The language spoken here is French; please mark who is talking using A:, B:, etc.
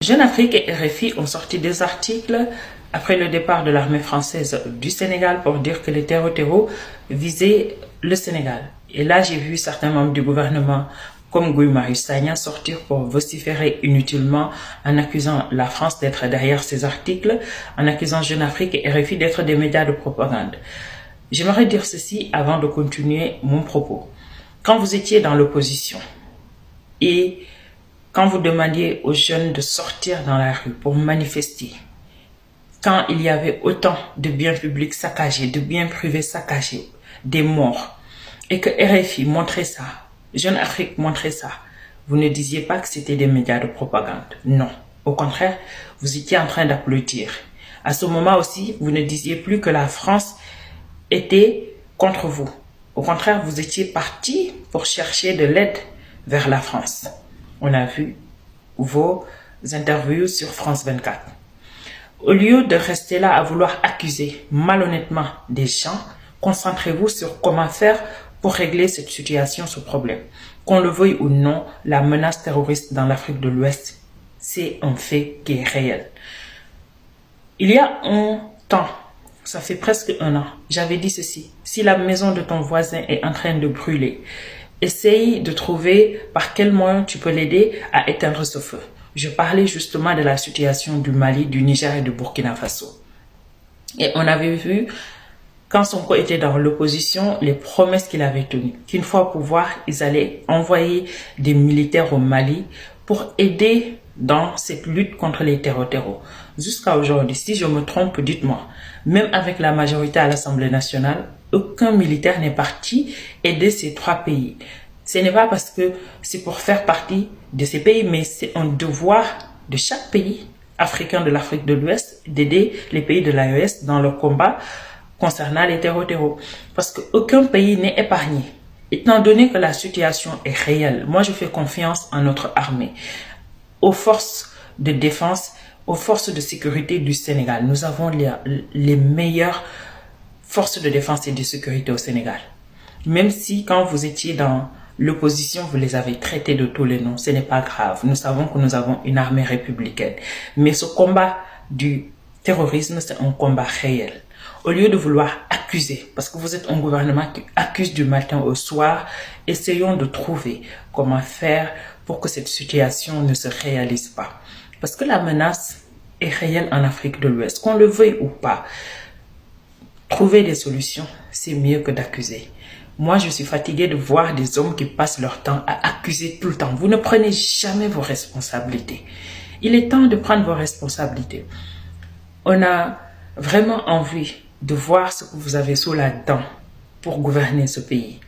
A: Jeune Afrique et RFI ont sorti des articles après le départ de l'armée française du Sénégal pour dire que les terreaux visaient le Sénégal. Et là, j'ai vu certains membres du gouvernement comme Guy Marius Sagna sortir pour vociférer inutilement en accusant la France d'être derrière ces articles, en accusant Jeune Afrique et RFI d'être des médias de propagande. J'aimerais dire ceci avant de continuer mon propos. Quand vous étiez dans l'opposition et quand vous demandiez aux jeunes de sortir dans la rue pour manifester, quand il y avait autant de biens publics saccagés, de biens privés saccagés, des morts, et que RFI montrait ça, Jeune Afrique montrait ça, vous ne disiez pas que c'était des médias de propagande. Non. Au contraire, vous étiez en train d'applaudir. À ce moment aussi, vous ne disiez plus que la France était contre vous. Au contraire, vous étiez parti pour chercher de l'aide vers la France. On a vu vos interviews sur France 24. Au lieu de rester là à vouloir accuser malhonnêtement des gens, concentrez-vous sur comment faire pour régler cette situation, ce problème. Qu'on le veuille ou non, la menace terroriste dans l'Afrique de l'Ouest, c'est un fait qui est réel. Il y a un temps, ça fait presque un an, j'avais dit ceci. Si la maison de ton voisin est en train de brûler, essaye de trouver par quel moyen tu peux l'aider à éteindre ce feu. Je parlais justement de la situation du Mali, du Niger et du Burkina Faso. Et on avait vu, quand Sonko était dans l'opposition, les promesses qu'il avait tenues. Qu'une fois au pouvoir, ils allaient envoyer des militaires au Mali pour aider dans cette lutte contre les terreaux. Jusqu'à aujourd'hui, si je me trompe, dites-moi, même avec la majorité à l'Assemblée nationale, aucun militaire n'est parti aider ces trois pays. Ce n'est pas parce que c'est pour faire partie de ces pays, mais c'est un devoir de chaque pays africain de l'Afrique de l'Ouest d'aider les pays de l'AES dans leur combat concernant les terreaux. Parce qu'aucun pays n'est épargné. Étant donné que la situation est réelle, moi je fais confiance en notre armée, aux forces de défense, aux forces de sécurité du Sénégal. Nous avons les meilleures forces de défense et de sécurité au Sénégal. Même si quand vous étiez dans l'opposition, vous les avez traités de tous les noms, ce n'est pas grave. Nous savons que nous avons une armée républicaine. Mais ce combat du terrorisme, c'est un combat réel. Au lieu de vouloir accuser, parce que vous êtes un gouvernement qui accuse du matin au soir, essayons de trouver comment faire pour que cette situation ne se réalise pas. Parce que la menace est réelle en Afrique de l'Ouest, qu'on le veuille ou pas. Trouver des solutions, c'est mieux que d'accuser. Moi, je suis fatiguée de voir des hommes qui passent leur temps à accuser tout le temps. Vous ne prenez jamais vos responsabilités. Il est temps de prendre vos responsabilités. On a vraiment envie de voir ce que vous avez sous la dent pour gouverner ce pays.